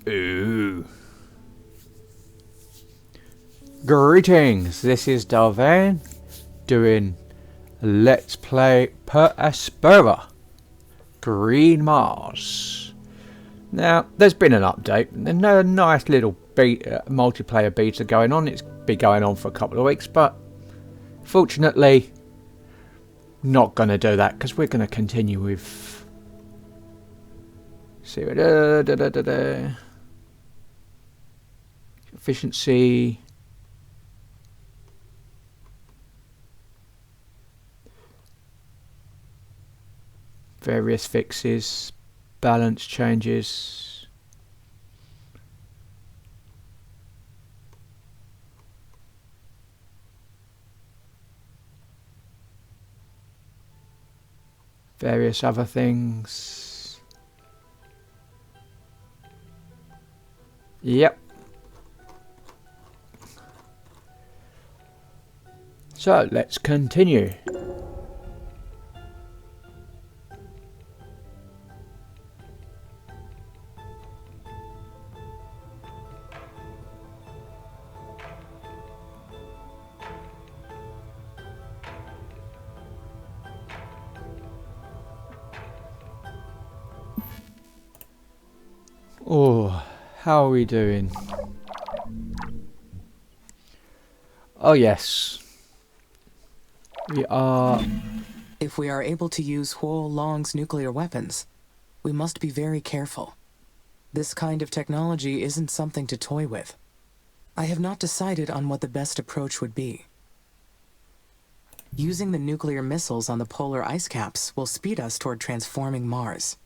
Ooh. Greetings, this is Vane doing Let's Play Per Aspera, Green Mars. Now, there's been an update, and a nice little multiplayer beta going on. It's been going on for a couple of weeks, but fortunately, not going to do that, because we're going to continue with... See, efficiency... various fixes, balance changes, various other things. Yep. So let's continue. Oh, how are we doing? Oh yes. We are... If we are able to use Huo Long's nuclear weapons, we must be very careful. This kind of technology isn't something to toy with. I have not decided on what the best approach would be. Using the nuclear missiles on the polar ice caps will speed us toward transforming Mars.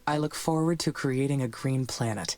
I look forward to creating a green planet.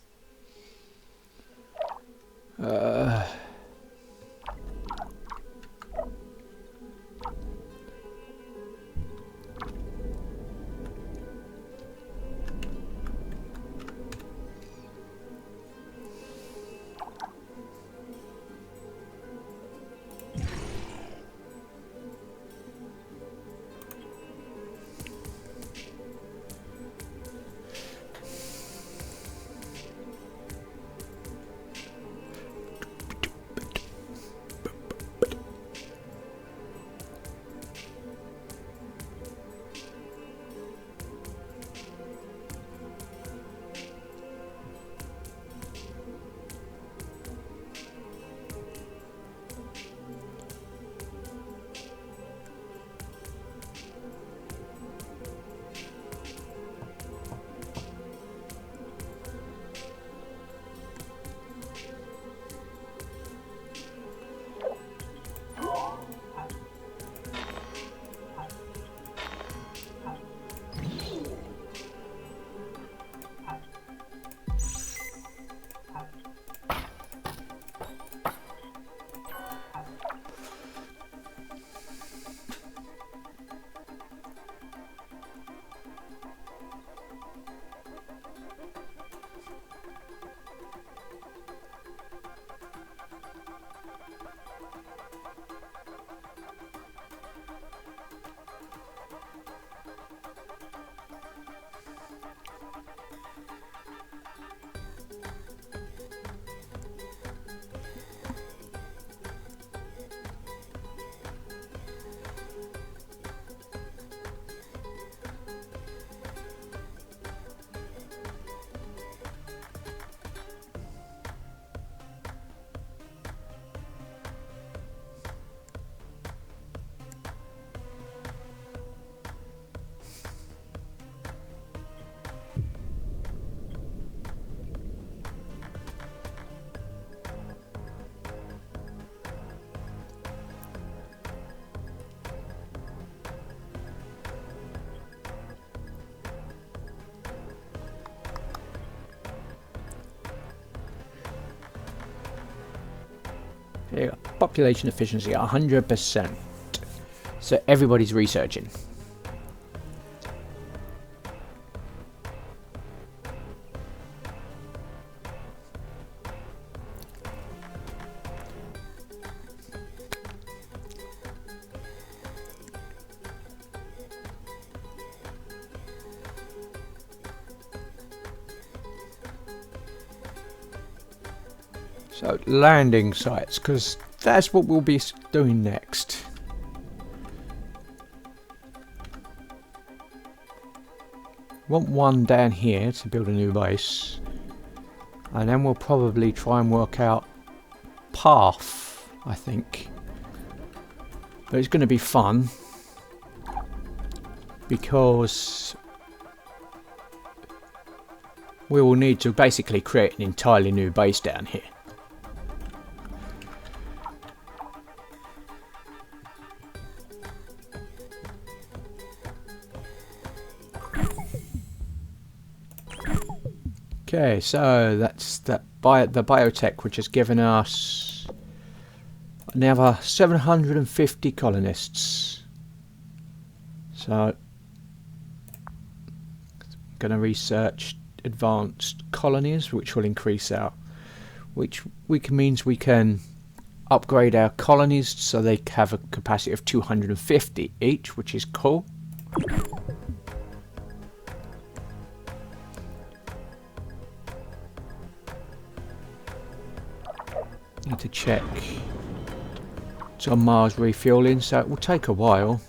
Here, population efficiency 100%. So everybody's researching. So, landing sites, because that's what we'll be doing next. Want one down here to build a new base. And then we'll probably try and work out path, I think. But it's going to be fun. Because we will need to basically create an entirely new base down here. Okay, so that's the biotech, which has given us another 750 colonists. So, I'm going to research advanced colonies, which will increase our, means we can upgrade our colonies so they have a capacity of 250 each, which is cool. Need to check. It's on Mars refueling, so it will take a while.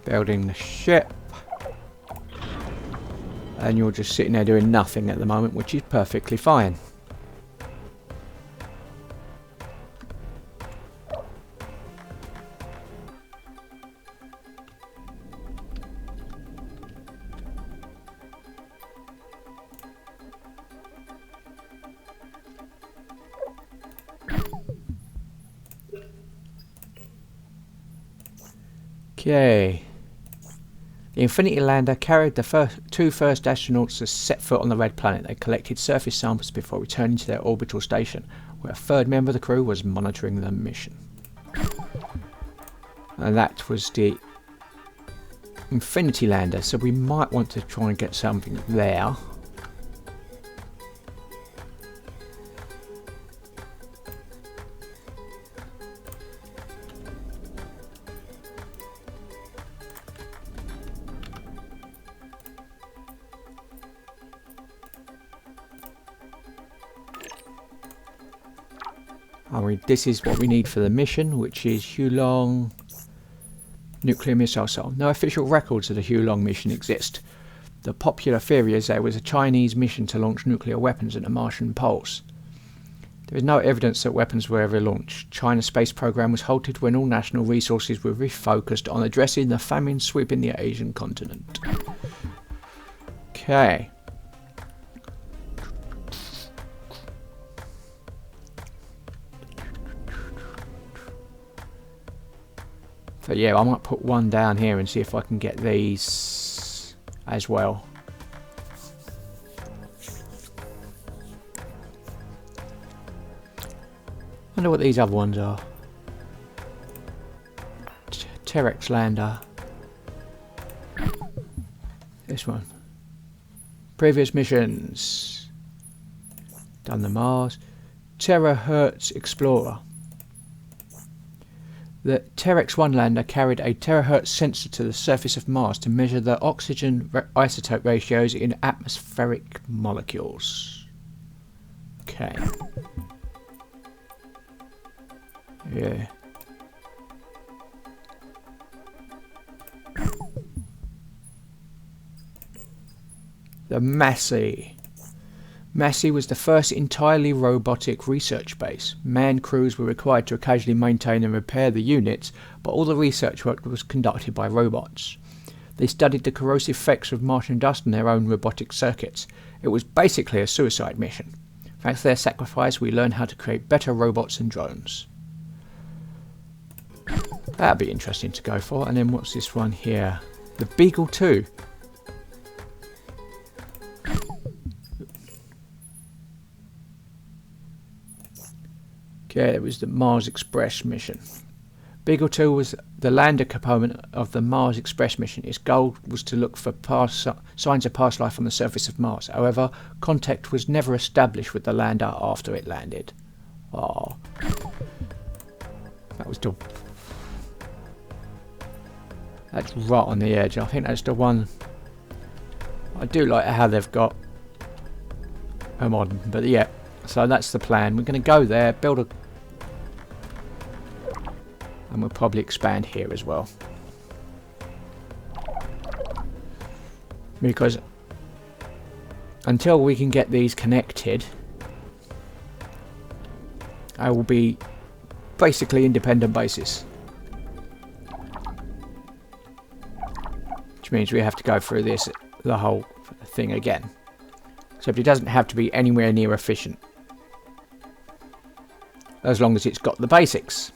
Building the ship. And you're just sitting there doing nothing at the moment, which is perfectly fine. Okay. The Infinity Lander carried the two first astronauts to set foot on the Red Planet. They collected surface samples before returning to their orbital station, where a third member of the crew was monitoring the mission. And that was the Infinity Lander, so we might want to try and get something there. This is what we need for the mission, which is Hulong nuclear missile cell. No official records of the Hulong mission exist. The popular theory is there was a Chinese mission to launch nuclear weapons at the Martian poles. There is no evidence that weapons were ever launched. China's space program was halted when all national resources were refocused on addressing the famine sweeping the Asian continent. Okay. So yeah, I might put one down here and see if I can get these as well. Wonder what these other ones are. Terex Lander. This one. Previous missions. Done the Mars. Terahertz Explorer. The Terex 1 lander carried a terahertz sensor to the surface of Mars to measure the oxygen isotope ratios in atmospheric molecules. Okay. Yeah. The Massey. Massey was the first entirely robotic research base. Manned crews were required to occasionally maintain and repair the units, but all the research work was conducted by robots. They studied the corrosive effects of Martian dust in their own robotic circuits. It was basically a suicide mission. Thanks to their sacrifice, we learned how to create better robots and drones. That'd be interesting to go for. And then what's this one here? The Beagle 2. Okay, it was the Mars Express mission. Beagle 2 was the lander component of the Mars Express mission. Its goal was to look for signs of past life on the surface of Mars. However, contact was never established with the lander after it landed. Oh, that was dumb. That's right on the edge. I think that's the one. I do like how they've got modern. But yeah, so that's the plan. We're going to go there, build a... And we'll probably expand here as well. Because until we can get these connected, I will be basically independent basis. Which means we have to go through the whole thing again. So it doesn't have to be anywhere near efficient. As long as it's got the basics.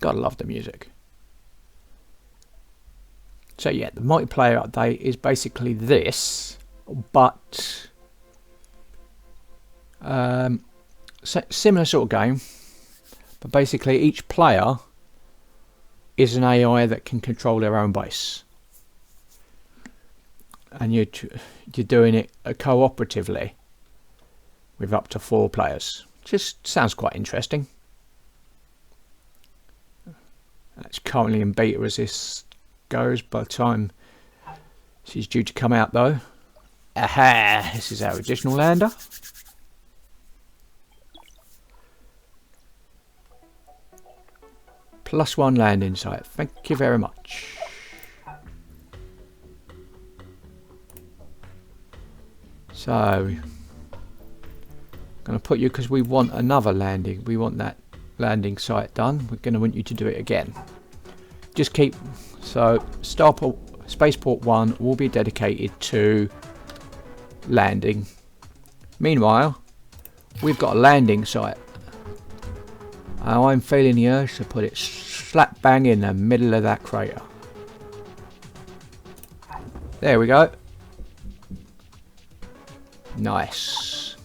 Gotta love the music. So yeah, the multiplayer update is basically this, but similar sort of game, but basically each player is an AI that can control their own base, and you're doing it cooperatively with up to 4 players. Just sounds quite interesting. It's currently in beta as this goes. By the time she's due to come out though. Aha! This is our additional lander. +1 landing site. Thank you very much. So, I'm going to put you, because we want another landing. We want that landing site done. We're going to want you to do it again. Just keep... So, Spaceport 1 will be dedicated to landing. Meanwhile, we've got a landing site. And I'm feeling the urge to put it slap bang in the middle of that crater. There we go. Nice.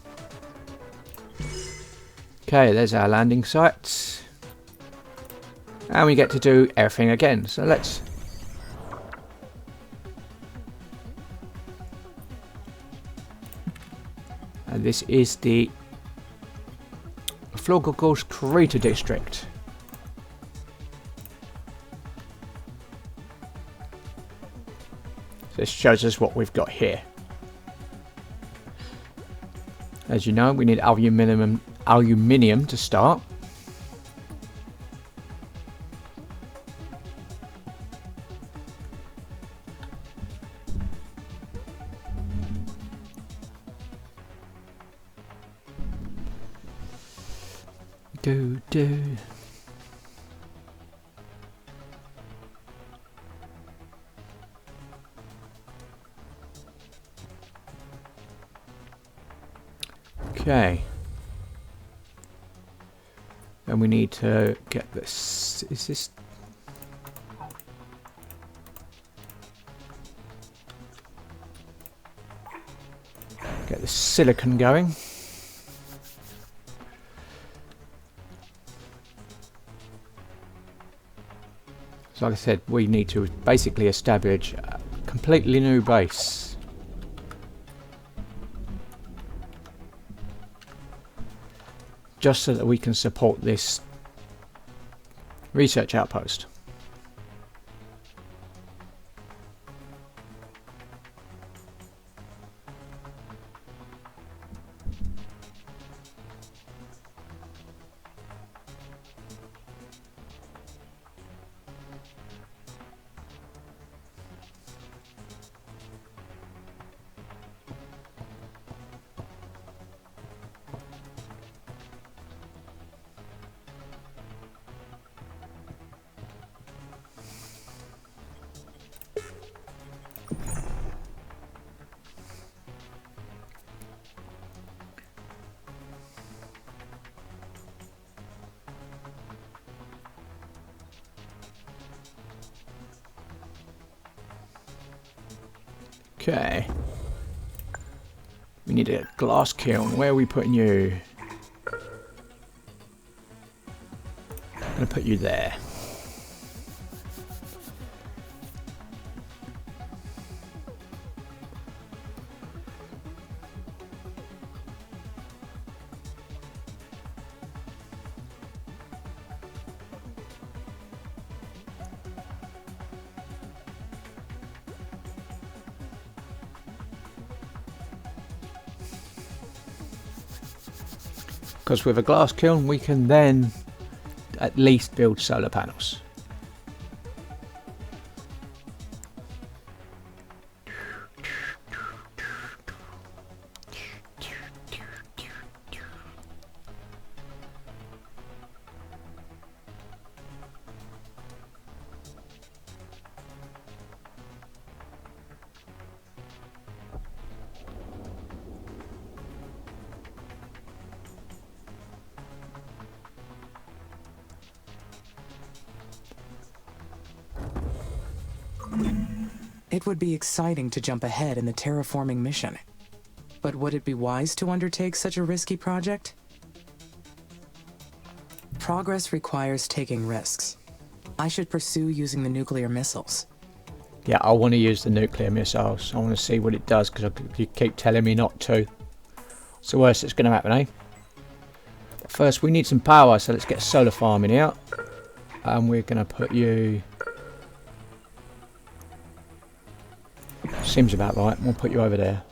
Okay, there's our landing site. And we get to do everything again. So let's... And this is the Florgogos Crater District. This shows us what we've got here. As you know, we need aluminium to start. Do. Okay. And we need to get this. Is this? Get the silicon going. So like I said, we need to basically establish a completely new base. Just so that we can support this research outpost. Okay. We need a glass kiln. Where are we putting you? I'm going to put you there. Because with a glass kiln we can then at least build solar panels. It would be exciting to jump ahead in the terraforming mission. But would it be wise to undertake such a risky project? Progress requires taking risks. I should pursue using the nuclear missiles. Yeah, I want to use the nuclear missiles. I want to see what it does because you keep telling me not to. It's the worst that's going to happen, eh? But first we need some power, so let's get solar farming out. And we're going to put you... Seems about right. We'll put you over there.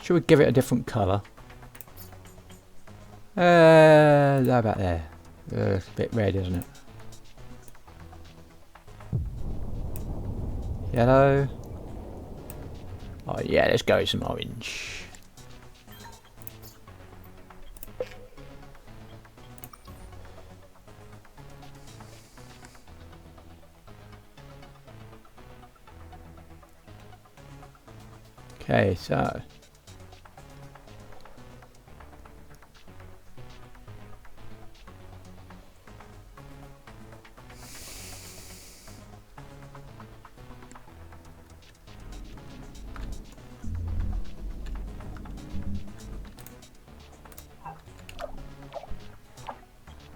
Should we give it a different colour? How about there? It's a bit red, isn't it? Yellow. Oh yeah, let's go with some orange. Okay, so...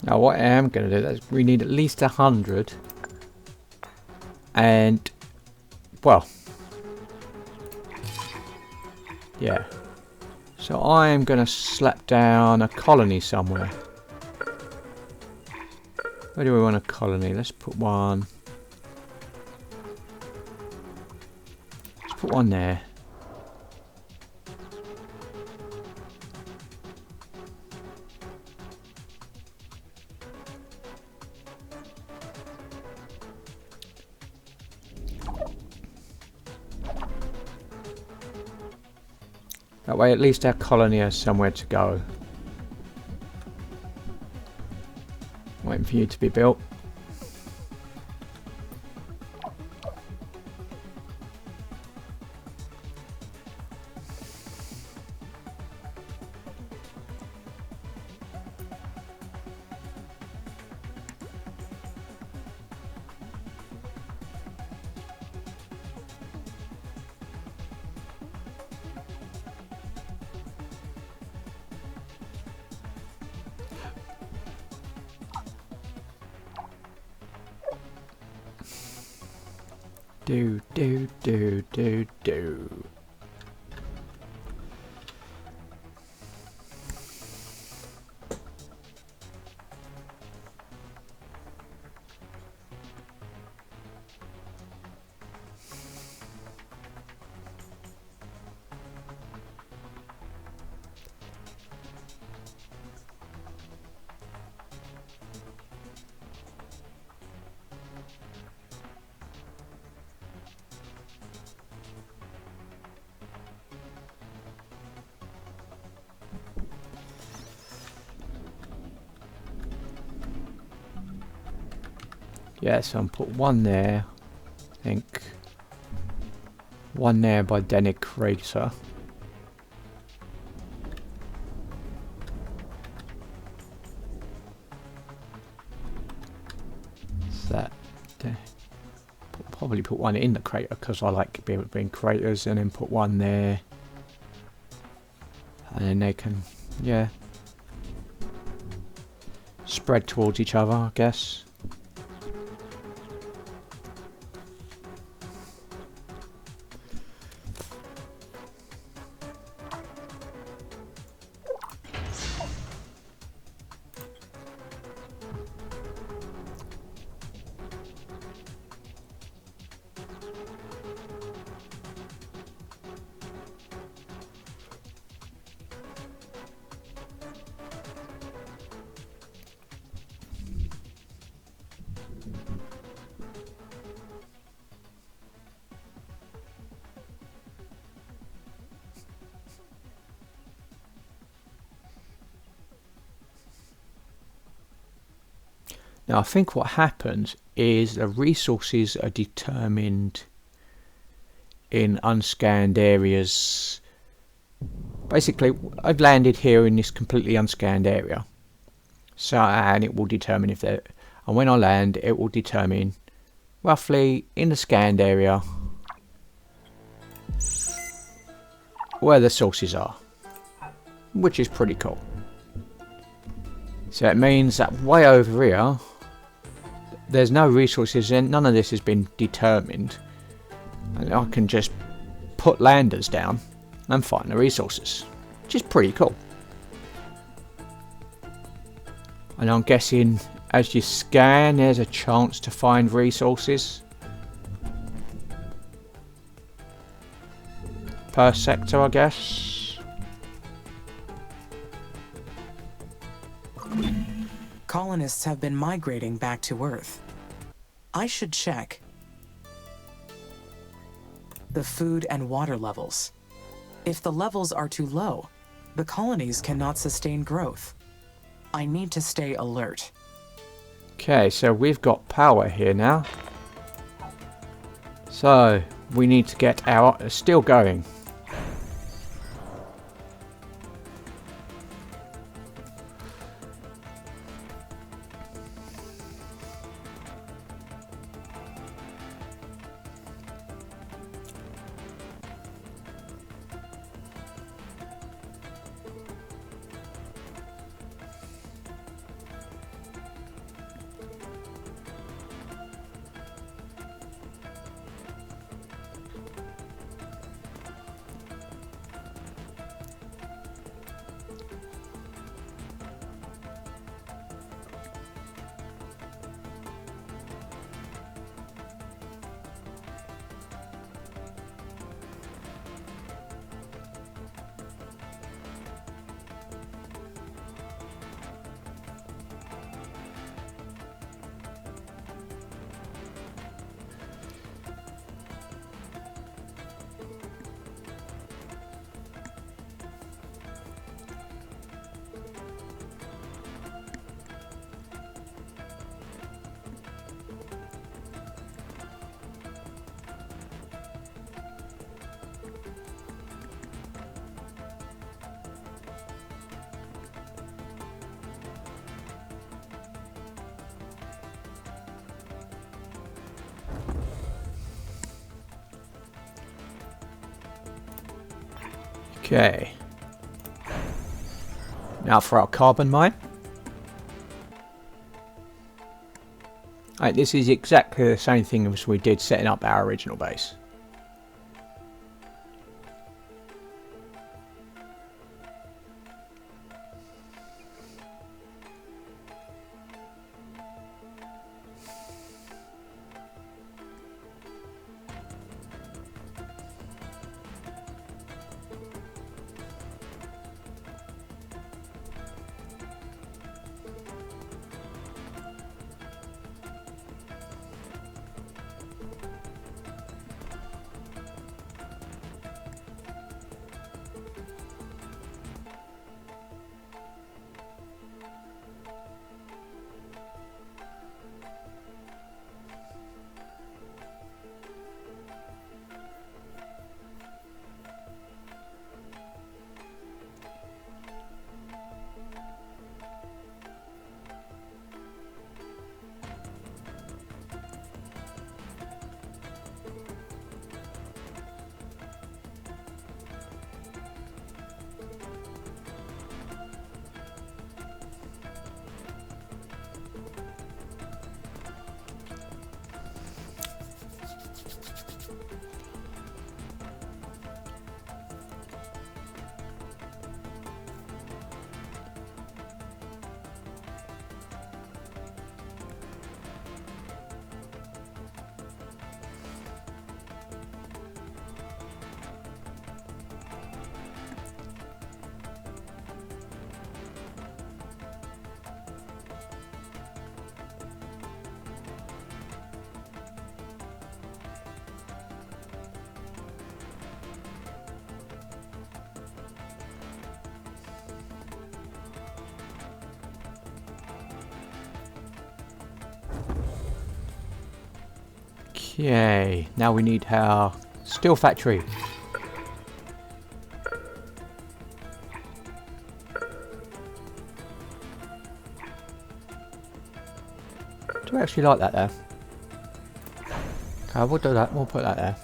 Now what I am going to do is we need at least 100 and well yeah, so I am going to slap down a colony somewhere. Where do we want a colony? Let's put one there. That way at least our colony has somewhere to go. Waiting for you to be built. Do. Yeah, so I'm put one there. I think one there by Dennig Crater. That probably put one in the crater because I like being craters, and then put one there, and then they can, yeah, spread towards each other, I guess. Now I think what happens is the resources are determined in unscanned areas. Basically, I've landed here in this completely unscanned area. So, and it will determine if they're, and when I land, it will determine roughly in the scanned area where the sources are, which is pretty cool. So it means that way over here, there's no resources in, none of this has been determined, and I can just put landers down and find the resources, which is pretty cool. And I'm guessing as you scan, there's a chance to find resources per sector, I guess. Colonists have been migrating back to Earth. I should check the food and water levels. If the levels are too low, the colonies cannot sustain growth. I need to stay alert. Okay, so we've got power here now. So we need to get our steel going. Okay. Now for our carbon mine. Right, this is exactly the same thing as we did setting up our original base. Okay, now we need our steel factory. Do I actually like that there? Okay, we'll do that. We'll put that there.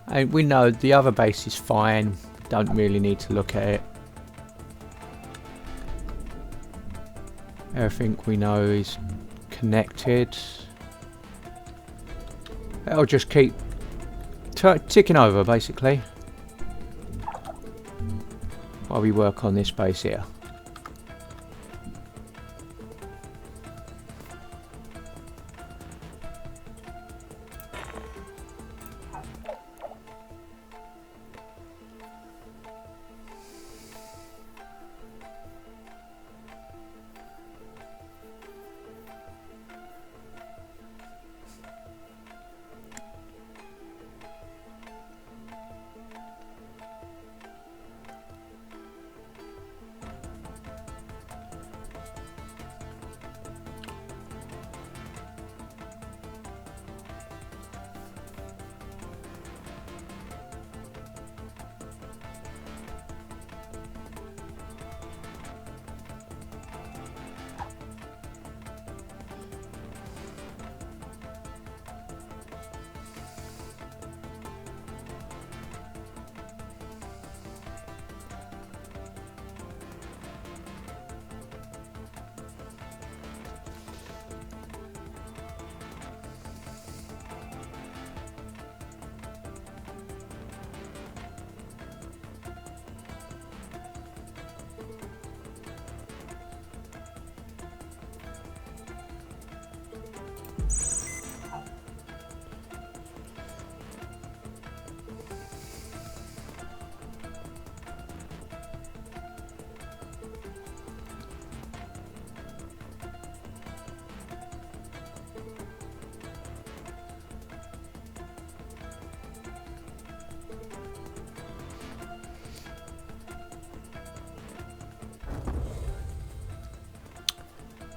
And we know the other base is fine. Don't really need to look at it. Everything we know is connected. It'll just keep ticking over basically while we work on this base here.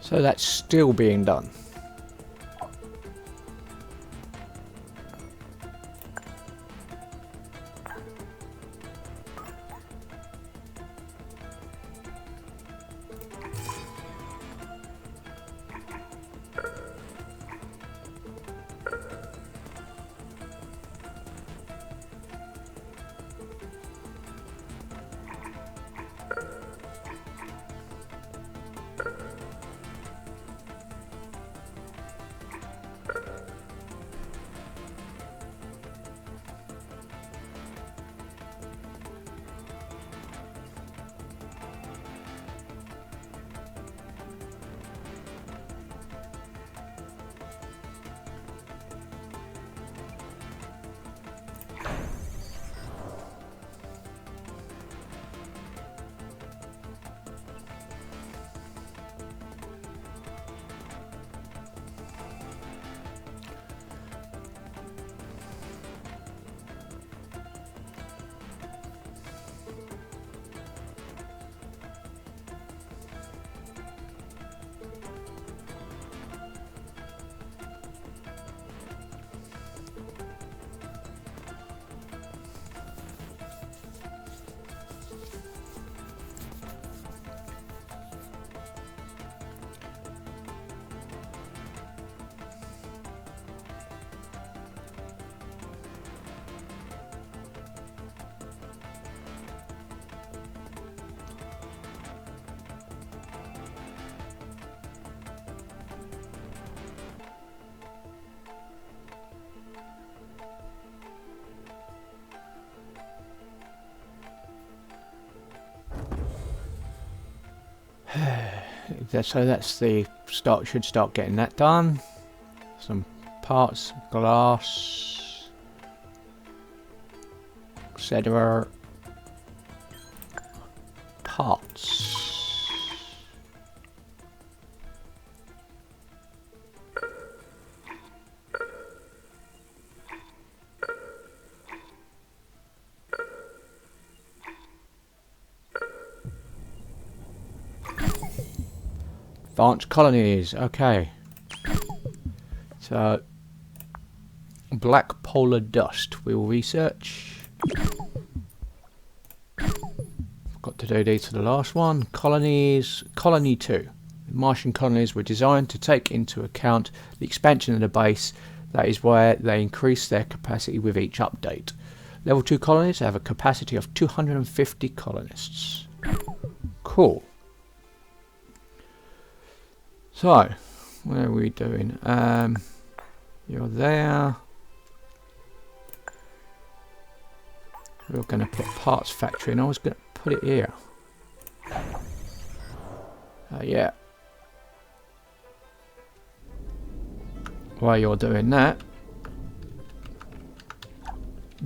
So that's still being done. So that's the start. Should start getting that done. Some parts, glass, etc. Parts. Advanced colonies. Okay. So, black polar dust. We will research. Got to do these for the last one. Colonies. Colony 2. Martian colonies were designed to take into account the expansion of the base. That is why they increase their capacity with each update. Level 2 colonies have a capacity of 250 colonists. Cool. So, what are we doing? You're there. We're going to put parts factory, and I was going to put it here. Yeah. While you're doing that,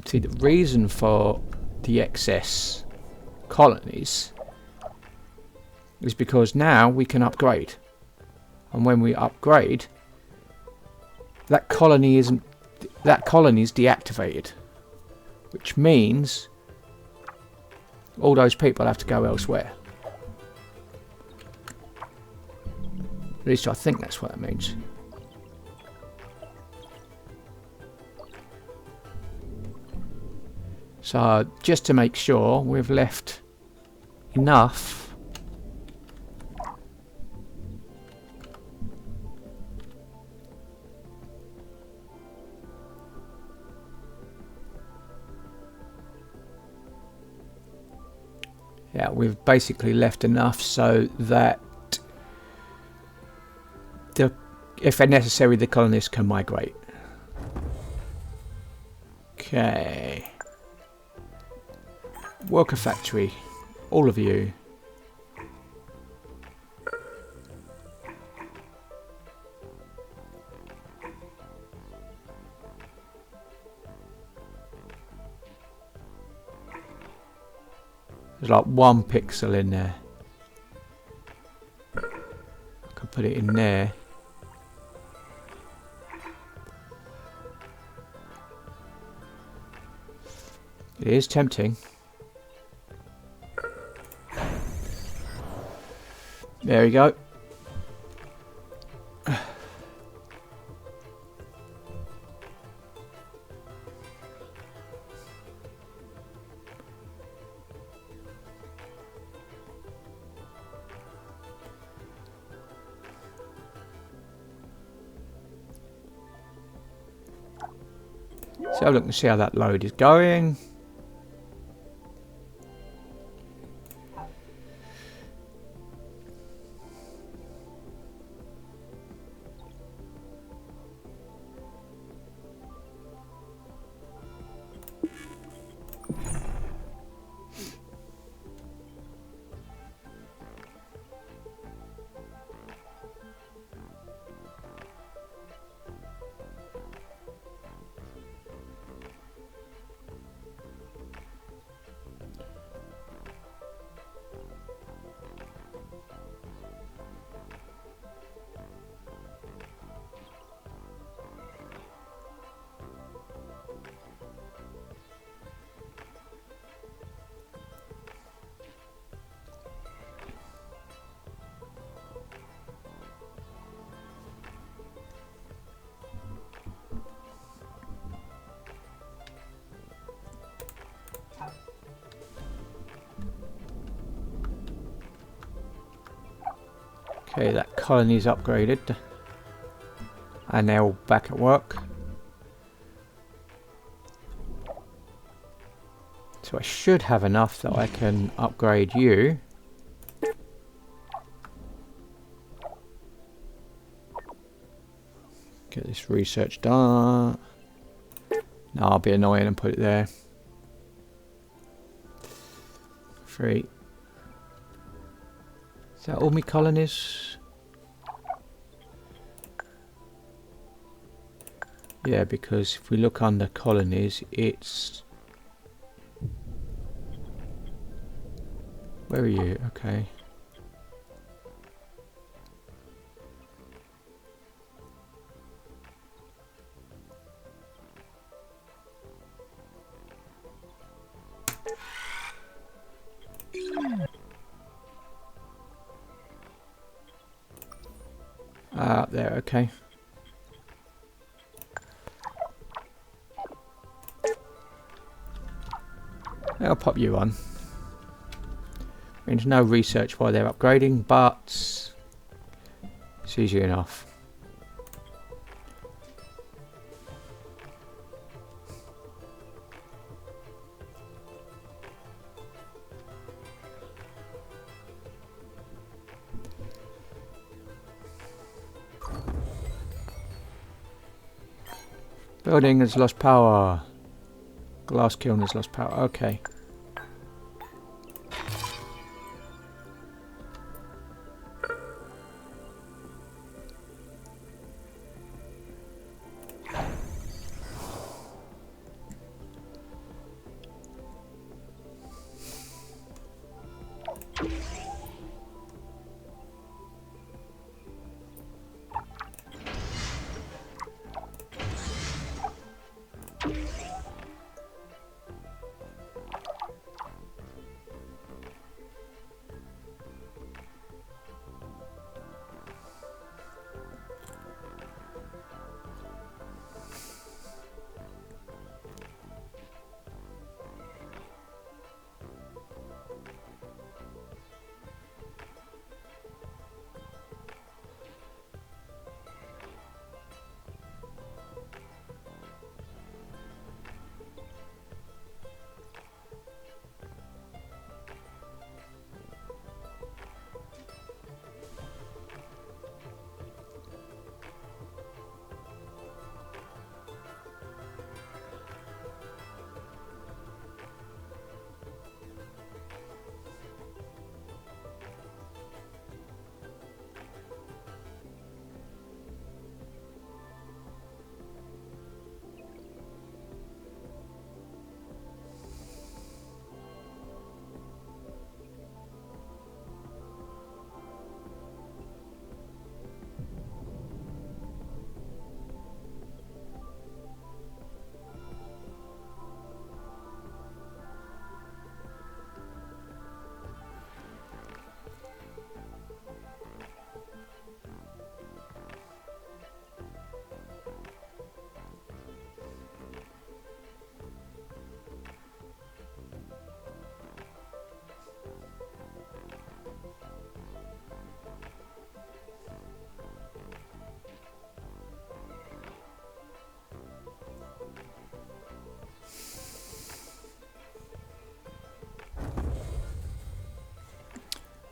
see the reason for the excess colonies is because now we can upgrade, and when we upgrade, that colony is deactivated, which means all those people have to go elsewhere. At least I think that's what that means. So just to make sure we've left enough we've basically left enough so that if necessary the colonists can migrate. Okay. Worker factory, all of you. There's like 1 pixel in there. I could put it in there. It is tempting. There we go. So look and see how that load is going. Okay, that colony's upgraded. And they're all back at work. So I should have enough that I can upgrade you. Get this research done. No, I'll be annoying and put it there. 3. Is that all my colonies? Yeah, because if we look under colonies, it's... Where are you? Okay. there, okay. I'll pop you on. Means no research while they're upgrading, but it's easy enough. Building has lost power. Glass kiln has lost power. Okay.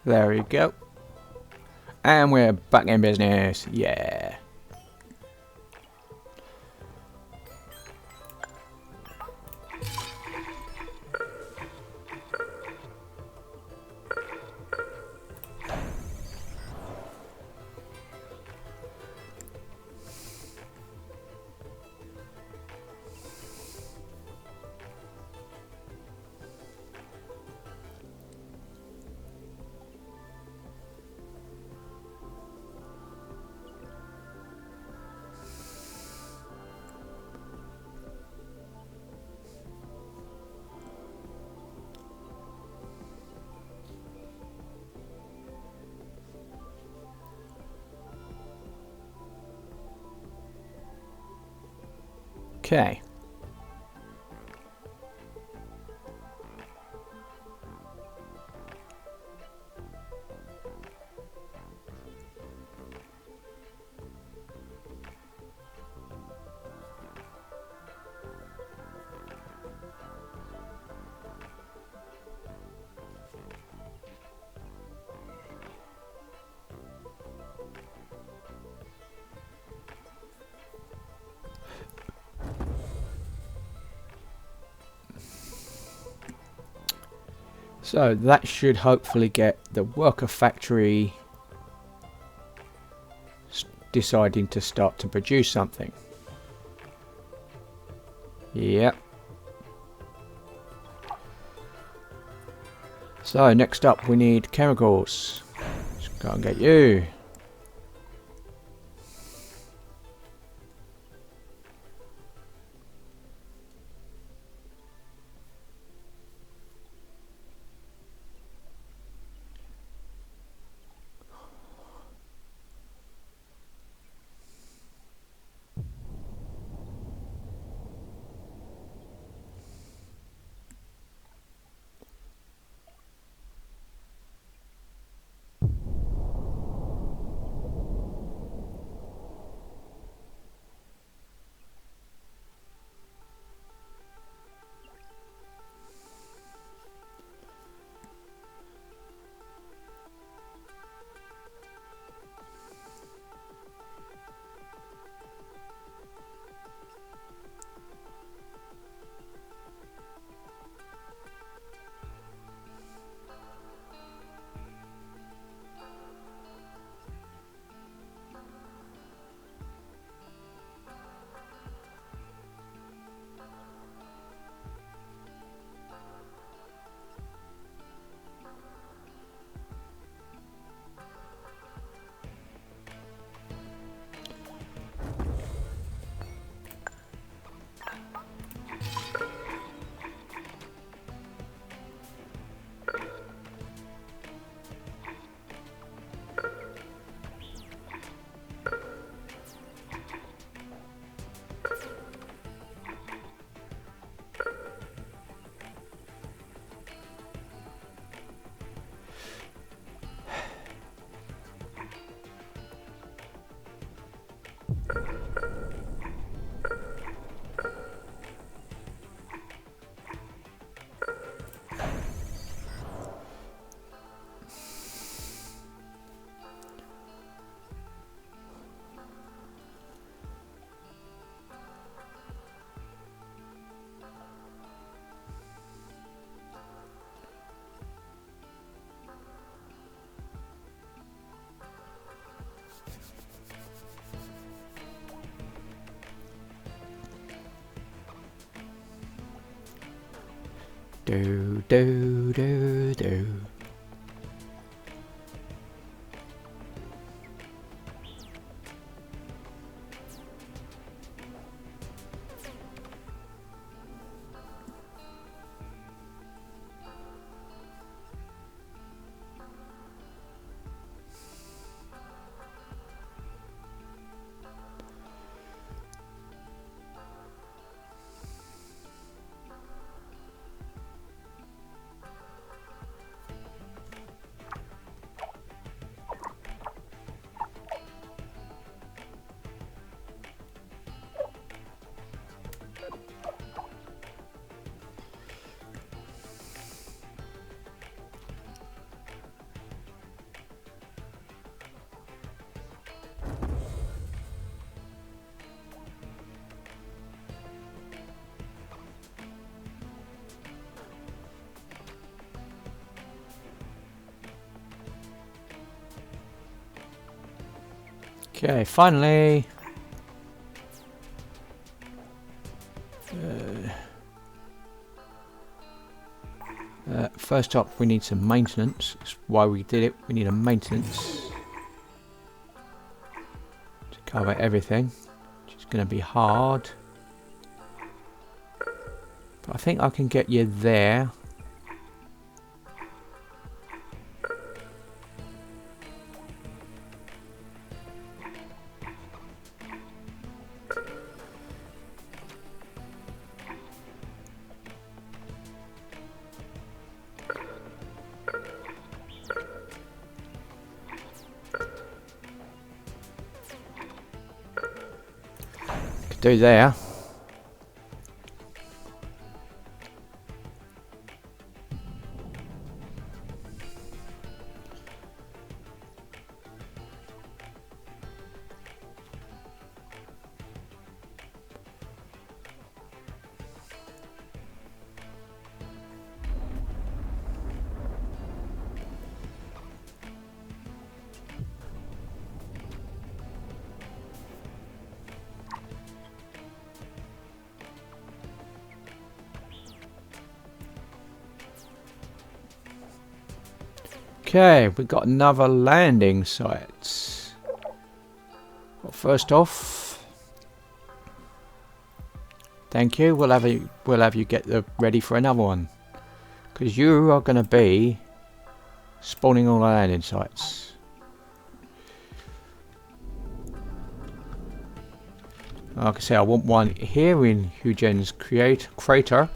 There we go. And we're back in business. Yeah. Okay. So that should hopefully get the worker factory deciding to start to produce something. Yep. So next up we need chemicals. Let's go and get you. Do do do do. Okay, finally. First up, we need some maintenance. That's why we did it. We need a maintenance to cover everything, which is going to be hard. But I think I can get you there. Do there. Okay, we got another landing site. Well, first off, thank you. We'll have you get ready for another one, because you are going to be spawning all the landing sites. Like I say, I want one here in Eugene's crater.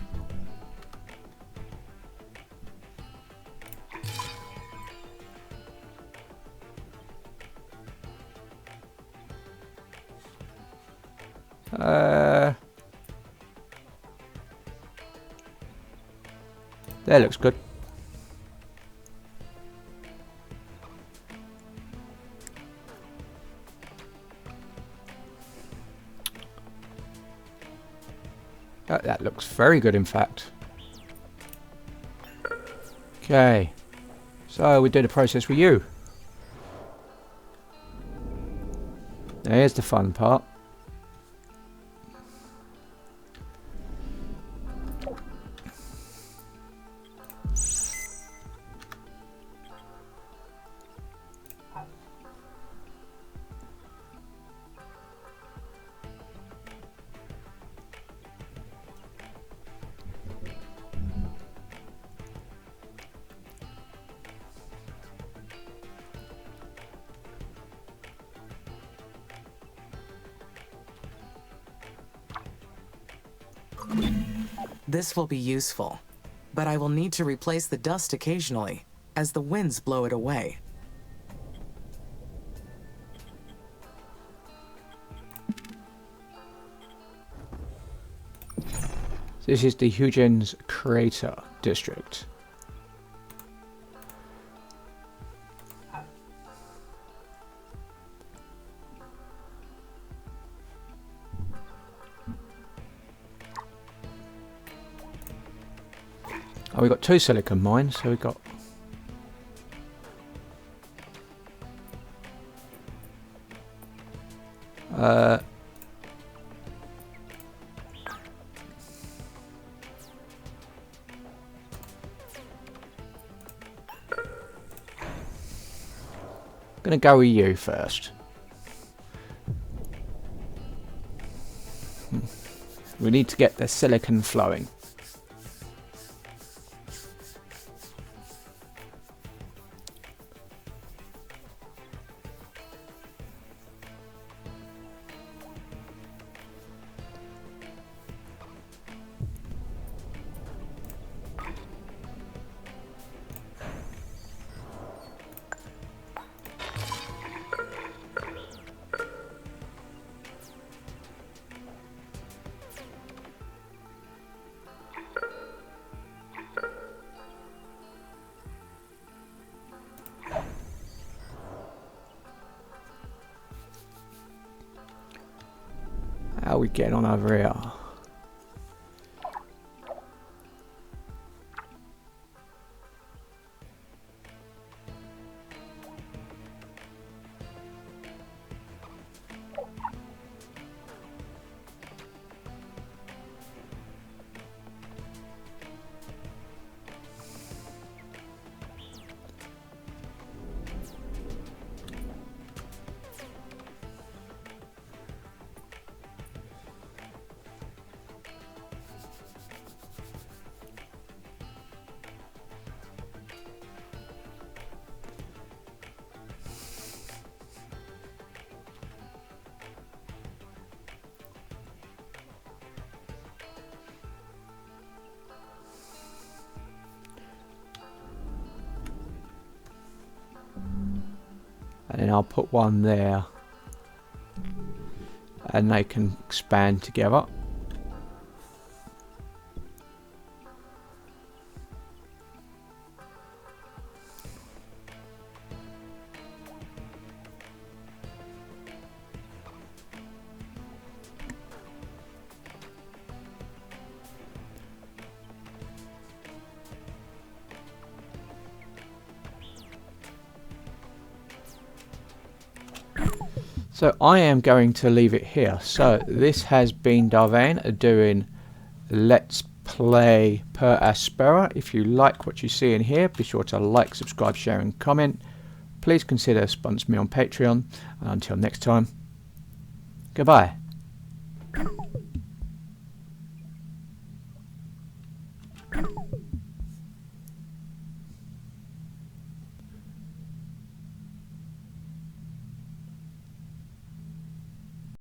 That looks good. That looks very good, in fact. Okay, so we do the process with you. Now here's the fun part. This will be useful, but I will need to replace the dust occasionally, as the winds blow it away. This is the Eugene's Crater District. Oh, we got 2 silicon mines, so we got Gonna go with you first. We need to get the silicon flowing. How are we getting on over here? And then I'll put one there, and they can expand together. So I am going to leave it here. So this has been Vane doing Let's Play Per Aspera. If you like what you see in here, be sure to like, subscribe, share and comment. Please consider sponsoring me on Patreon. And until next time, goodbye.